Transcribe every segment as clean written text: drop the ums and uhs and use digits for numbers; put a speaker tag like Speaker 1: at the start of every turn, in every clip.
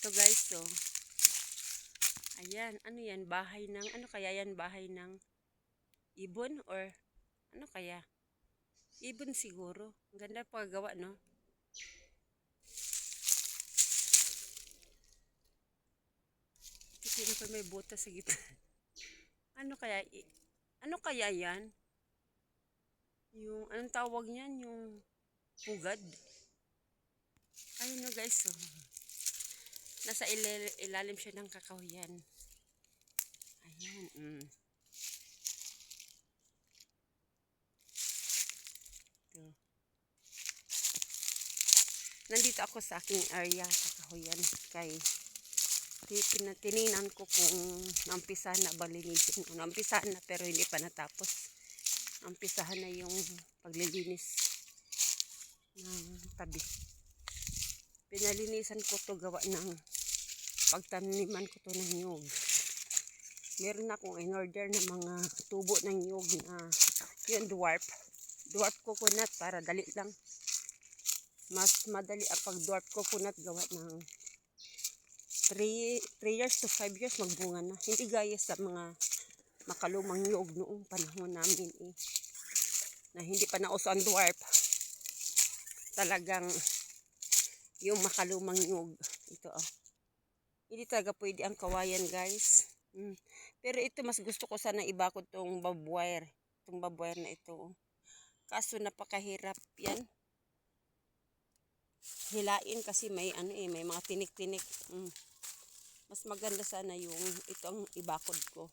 Speaker 1: Ito guys, so. Ayan, ano yan? Bahay ng, ano kaya yan? Bahay ng ibon or ano kaya? Ibon siguro. Ang ganda paggawa, no? Ito pa may butas sa gitna. Ano kaya? Ano kaya yan? Yung, anong tawag niyan? Yung pugad. Ayun no guys, so. Nasa ilalim siya ng kakahuyan. Ayan, Ito. Nandito ako sa aking area, kakahuyan. Kay tininan ko kung nampisahan na ba linisin. Nampisahan na pero hindi pa natapos. Nampisahan na yung paglilinis ng tabi. Pinalinisan ko to gawa ng pagtaniman ko to ng nyug. Meron akong in-order na mga tubo ng nyug na yun dwarf coconut para dali lang. Mas madali ang pag dwarf coconut gawa ng 3 years to 5 years magbunga na. Hindi gaya sa mga makalumang nyug noong panahon namin na hindi pa nauso ang dwarf. Talagang yung makalumang nyug. Ito Hindi talaga pwede ang kawayan guys. Pero ito mas gusto ko sana ibakod tong barbwire. Itong barbwire na ito. Kaso napakahirap yan. Hilain kasi may may mga tinik-tinik. Mas maganda sana yung itong ibakod ko.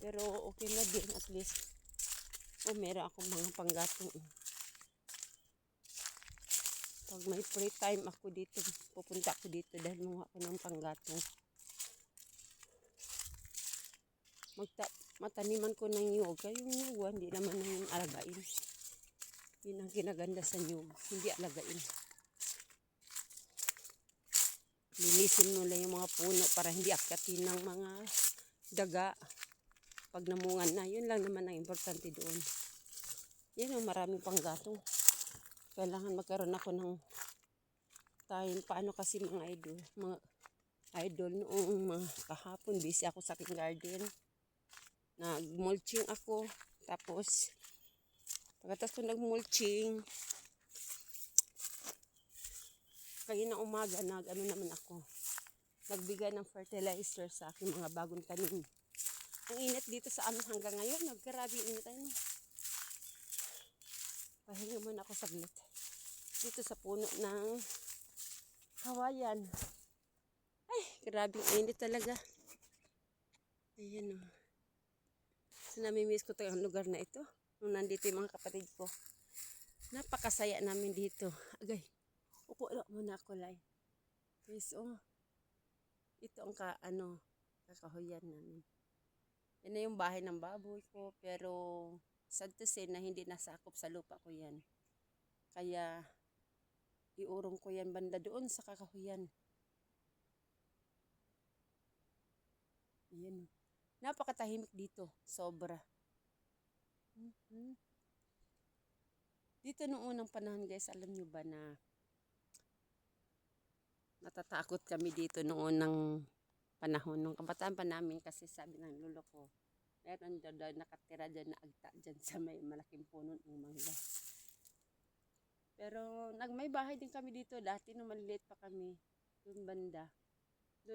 Speaker 1: Pero okay na din at least. Meron akong mga panggatong. Pag may free time ako dito, pupunta ako dito dahil mga ako ng panggatong. Mataniman ko ng nyug. Yung nyug, hindi naman yung alagain. Yun ang kinaganda sa nyug. Hindi alagain. Linisin mo lang yung mga puno para hindi akatin ng mga daga. Pag namungan na, yun lang naman ang importante doon. Yan ang maraming panggatong. Kailangan magkaroon ako ng time. Paano kasi mga idol noong mga kahapon, busy ako sa aking garden. Nag-mulching ako. Tapos, pagkatapos ko nag-mulching, kayo na umaga, ano naman ako. Nagbigay ng fertilizer sa aking mga bagong tanim. Ang init dito sa amin hanggang ngayon. Nagkarabing init ano. Pahinga muna ako saglit. Dito sa puno ng kawayan. Ay, grabing init talaga. Ayan o. So, namimiss ko ang lugar na ito. Nung nandito yung mga kapatid ko. Napakasaya namin dito. Agay, upo lang muna ako lang. Yes, ito ang kakahuyan namin. Yan na yung bahay ng baboy ko. Pero, sad to say na hindi nasakop sa lupa ko yan. Kaya, iurong ko yan banda doon sa kakahuyan. Ayan. Napakatahimik dito. Sobra. Dito noong unang panahon guys, alam nyo ba na natatakot kami dito noong unang panahon. Nung kabataan pa namin kasi sabi ng lolo ko, meron daw nakatira dyan na agta dyan sa may malaking puno ng mangga. Pero may bahay din kami dito dati nung maliliit pa kami. Doon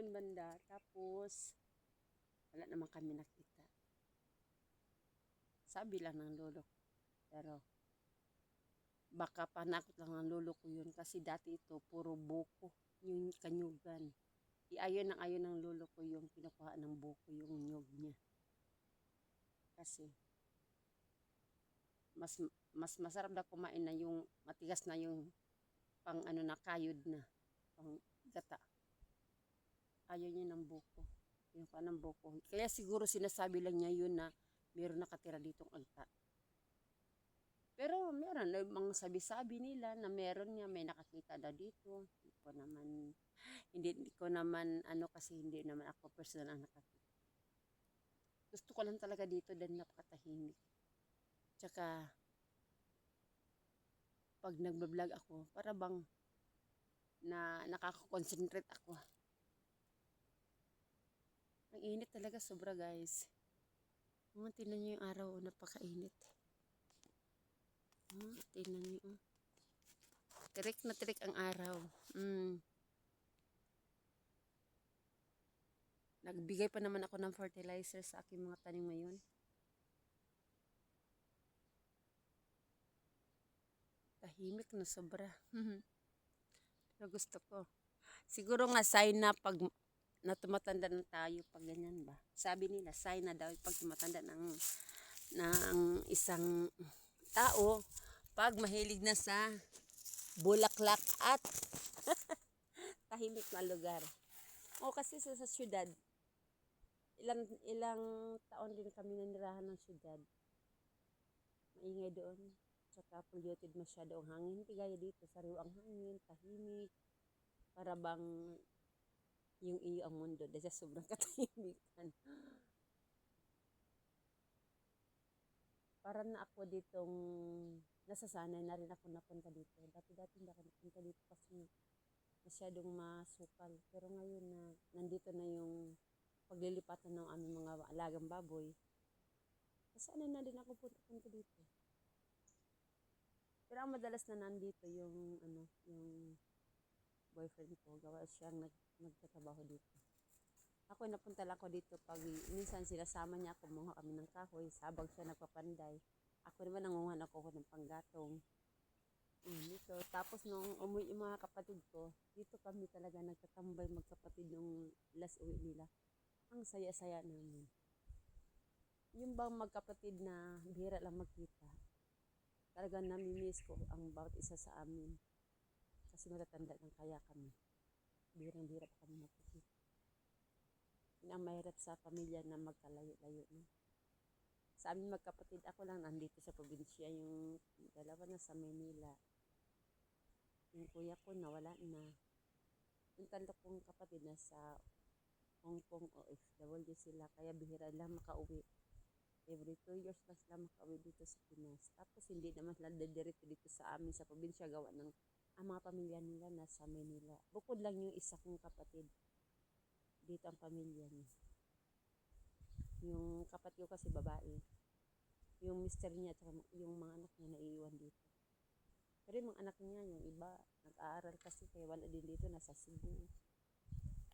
Speaker 1: banda. Tapos wala naman kami nakita. Sabi lang ng lolo ko. Pero baka panakot lang ng lolo ko yun kasi dati ito puro buko yung kanyugan. Ayaw ng lolo ko yung kinukuha ng buko yung nyug niya. Kasi mas masarap na kumain na yung matigas na yung pang na kayod na pang gata. Ayaw niya ng buko. Yung ng buko. Kaya siguro sinasabi lang niya yun na meron nakatira ditong agta. Pero meron mga sabi-sabi nila na meron niya may nakakita na dito. Hindi ko naman kasi hindi naman ako personal ang nakakita. Gusto ko lang talaga dito dahil napakatahimik. Tsaka pag nagbablog ako, para bang na nakaka-concentrate ako. Ang init talaga sobra guys. Tingnan niyo yung araw, napakainit. Tingnan niyo. Tirik na tirik ang araw. Nagbigay pa naman ako ng fertilizer sa aking mga tanim ngayon. Tahimik na sobra. Pero gusto ko. Siguro nga sign na pag na tumatanda na tayo pag ganyan ba. Sabi nila sign na daw pag tumatanda ng isang tao pag mahilig na sa bulaklak at tahimik na lugar. O kasi sa syudad, ilang taon din kami nanirahan ng syudad. Maingay doon. Tsaka polluted masyado ang hangin. Hindi gaya dito, sariwa ang hangin, tahimik. Para bang yung iyo ang mundo dahil sa sobrang katahimikan. Para na ako ditong nasasanay na rin ako napunta dito. Dati hindi ako napunta dito kasi masyadong masukal. Pero ngayon na nandito na yung paglilipatan ng aming mga alagang baboy, nasanay na din ako punta dito. Pero ang madalas na nandito yung yung boyfriend ko, gawa siyang nagtatrabaho dito. Ako napunta lang ako dito pag minsan sinasama niya ako, kumuha kami ng kahoy, sabag siya nagpapanday. Ako naman nangunguhan ako ng panggatong. Dito. Tapos nung umuwi yung mga kapatid ko, dito kami talaga nagtatambay magkapatid nung last uwi nila. Ang saya-saya namin. Yung bang magkapatid na bihira lang magkita, talagang namimiss ko ang bawat isa sa amin. Kasi matatanda ng kaya kami. Bihirang-bihira pa kami magkikita. Yun ang mahirap sa pamilya na magkalayo-layo. No? Sa amin magkapatid, ako lang nandito sa probinsya. Yung dalawa na sa Manila. Yung kuya ko nawala na. Yung talo kong kapatid na sa Hong Kong OFW sila. Kaya bihira lang makauwi. Every 2 years lang sila makauwi dito sa Pinas. Tapos hindi naman sila dediretso dito sa amin sa probinsya gawa ng ang mga pamilya nila nasa Manila. Bukod lang yung isa kong kapatid. Dito ang pamilya niya. Yung kapatid ko kasi babae. Yung mister niya at yung mga anak niya naiiwan dito. Pero yung mga anak niya, yung iba, nag-aaral kasi kaya wala din dito, nasa Cebu,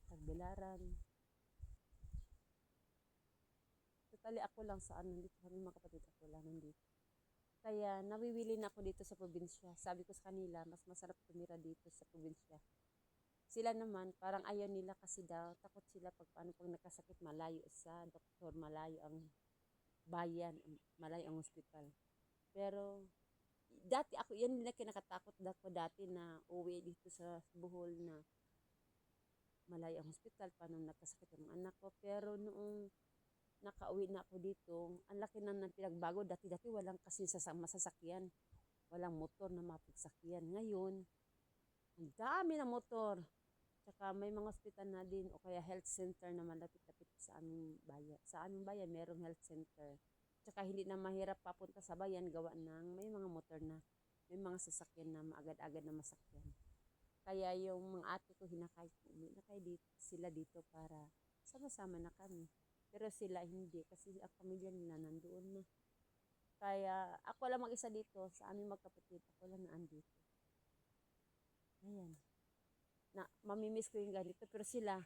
Speaker 1: Tagbilaran. Totally ako lang saan nandito kami mga kapatid, ako lang nandito. Kaya nawiwili na ako dito sa probinsya. Sabi ko sa kanila, mas masarap tumira dito sa probinsya. Sila naman, parang ayaw nila kasi daw, takot sila pag nakasakit, malayo sa doktor, malayo ang bayan, malayo ang hospital. Pero, dati ako, yan nila kinakatakot ako dati na uwi dito sa Bohol na malayo ang hospital, paano nakasakit ang anak ko. Pero noong nakauwi na ako dito, ang laki na ng pinagbago. Dati walang kasi masasakyan. Walang motor na mapagsakyan. Ngayon, ang dami na motor. Tsaka may mga ospital na din o kaya health center na malapit-lapit sa aming bayan. Sa aming bayan, merong health center. Tsaka hindi na mahirap papunta sa bayan gawa ng may mga motor na, may mga sasakyan na maagad-agad na masakyan. Kaya yung mga ate ko hinakay dito, sila dito para sama-sama na kami. Pero sila hindi kasi ang pamilya nila nandoon na. Kaya ako lang mag-isa dito sa aming magkapatid. Ako lang naandito. Ayan. Na mamimiss ko yung ganito pero sila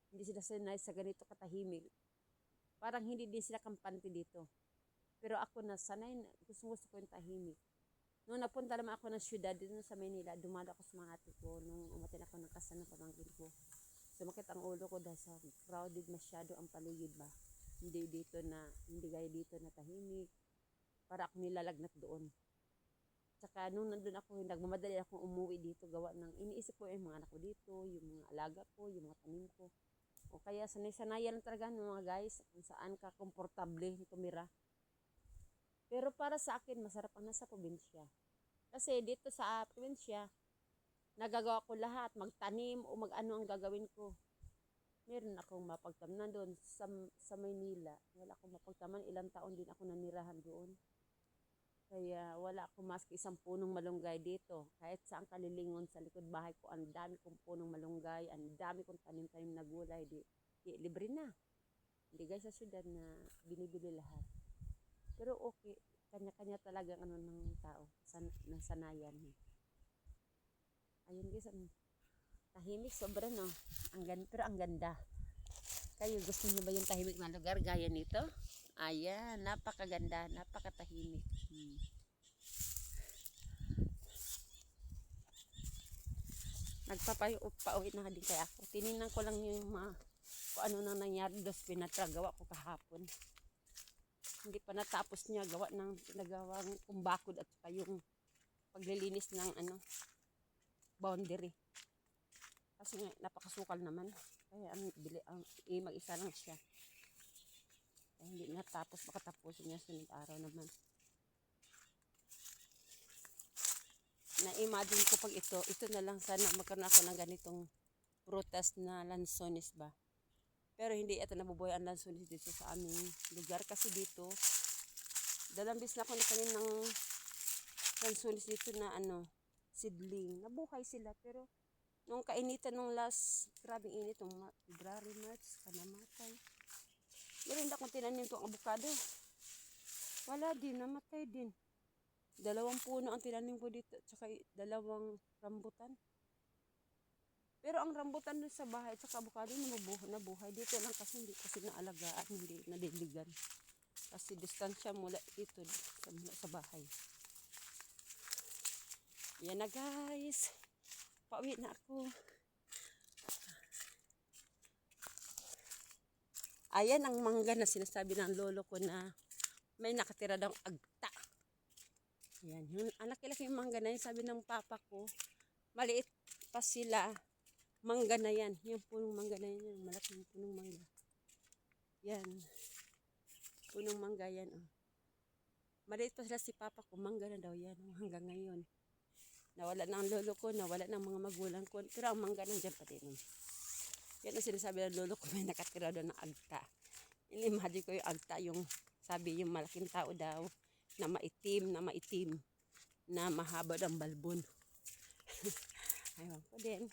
Speaker 1: hindi sila sanay sa ganito katahimik. Parang hindi din sila kampante dito. Pero ako na sanay, gusto ko yung tahimik. Noong napunta naman ako ng syudad dito sa Manila, dumalo ako sa mga ate ko nung umatin ako ng kasal ng pamangkin ko. Sumakit ang ulo ko dahil sa crowded masyado ang paligid ba. Hindi gaya dito na tahimik. Para ako nilalagnat doon. Tsaka nung nandun ako, nagmamadali akong umuwi dito, gawa ng iniisip ko yung mga anak ko dito, yung mga alaga ko, yung mga tanim ko. O kaya sanay-sanayan talaga ng mga guys kung saan ka komportable tumira. Pero para sa akin, masarap ang nasa probinsya. Kasi dito sa probinsya, nagagawa ko lahat, magtanim o mag-ano ang gagawin ko. Meron akong mapagtamnan doon sa Maynila. Wala akong mapagtaman, ilang taon din ako nanirahan doon. Kaya wala akong maski isang punong malunggay dito. Kahit saan kalilingon sa likod bahay ko, ang dami kong punong malunggay, ang dami kong tanim-tanim na gulay. Di libre na. Hindi guys sa syudad na binibili lahat. Pero okay, kanya-kanya talaga ano ng tao, nasanayan. Ayun guys, ang tahimik sobra no. Pero ang ganda. Kayo gusto niyo ba yung tahimik na lugar gaya nito? Ayan, napakaganda, napakatahimik. Nagpapauwi na din kaya ako. Tinignan ko lang yung kung ano nang nangyari doon sa pinatragawa ko kahapon. Hindi pa natapos niya gawa ng pinagawang kumbakod at saka yung paglilinis ng boundary. Kasi nga napakasukal naman. Kaya mag-isa lang siya. Kaya hindi natapos, makatapusin niya sunod araw naman. Na-imagine ko pag ito na lang sana magkaroon ako ng ganitong prutas na lansones ba. Pero hindi ito nabubuhay ang lansones dito sa aming lugar. Kasi dito, dalambis na ako natanim ng lansones dito na seedling. Nabuhay sila pero nung kainitan nung grabing init, nung February, March, namatay. Meron akong tinanim itong avocado. Wala din, namatay din. 2 puno ang tinanim ko dito, tsaka 2 rambutan. Pero ang rambutan dun sa bahay, tsaka avocado nabuhay. Dito lang kasi hindi kasi naalagaan, hindi nadiligan. Kasi distansya mula dito sa bahay. Yan na guys. Pauwi na ako. Ayan ang mangga na sinasabi ng lolo ko na may nakatira daw agta. Ayan, yung laki-laki yung mangga na yun. Sabi ng papa ko, maliit pa sila. Mangga na yan. Yung punong mangga na yan. Yung malaking punong mangga. Yan. Punong mangga yan. Oh. Maliit pa sila si papa ko. Mangga na daw yan. Hanggang ngayon. Nawala na ang lolo ko. Nawala na ang mga magulang ko. Pero ang mangga nandiyan pa din. Yan ang sinasabi ng lolo ko. May nakatira daw ng agta. Inimagine ko yung agta. Yung sabi yung malaking tao daw. Na maitim. Na mahaba ang balbon. Ayun ko din.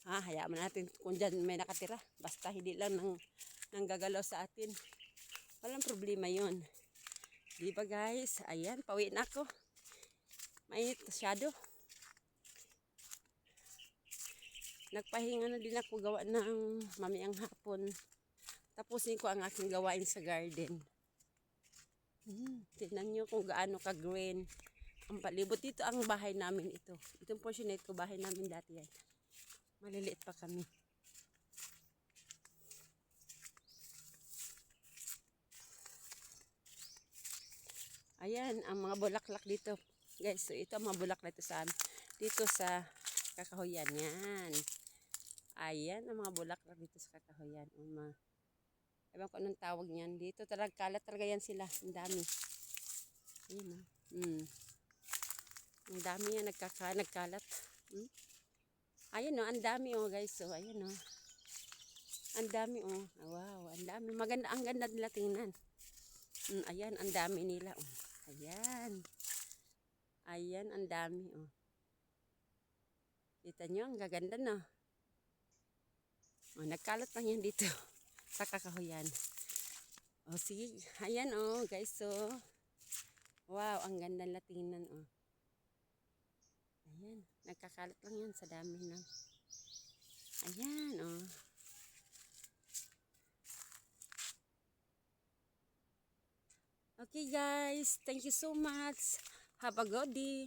Speaker 1: Hayaan mo natin kung dyan may nakatira. Basta hindi lang nanggagalaw sa atin. Walang problema yon. Di ba guys? Ayan, pauwi na ako. Mainit masyado. Nagpahinga na din ako gawa ng mamayang hapon. Tapusin ko ang aking gawain sa garden. Tignan nyo kung gaano ka-green. Ang palibot dito ang bahay namin ito. Itong portion na ito, bahay namin dati yan. Maliliit pa kami. Ayan, ang mga bulaklak dito. Guys, so ito ang mga bulaklak dito sa kakahuyan. Yan. Ayan, ang mga bulaklak dito sa kakahuyan. Ewan ko anong tawag niyan. Dito talaga, kalat talaga yan sila. Ang dami. Ayan, ang dami yan, nagkalat. Ayan ang dami guys. So, ayan ang dami wow, ang dami. Maganda, ang ganda nila tingnan. Ayan, ang dami nila Ayan. Ayan, ang dami Kita nyo, ang gaganda na. Nagkalat lang yan dito sa kakahuyan. Sige. Ayan guys. So, wow, ang ganda nila tingnan Ayan, nagkakalat lang yan sa dami ng. Ayan Okay guys, thank you so much. Have a good day.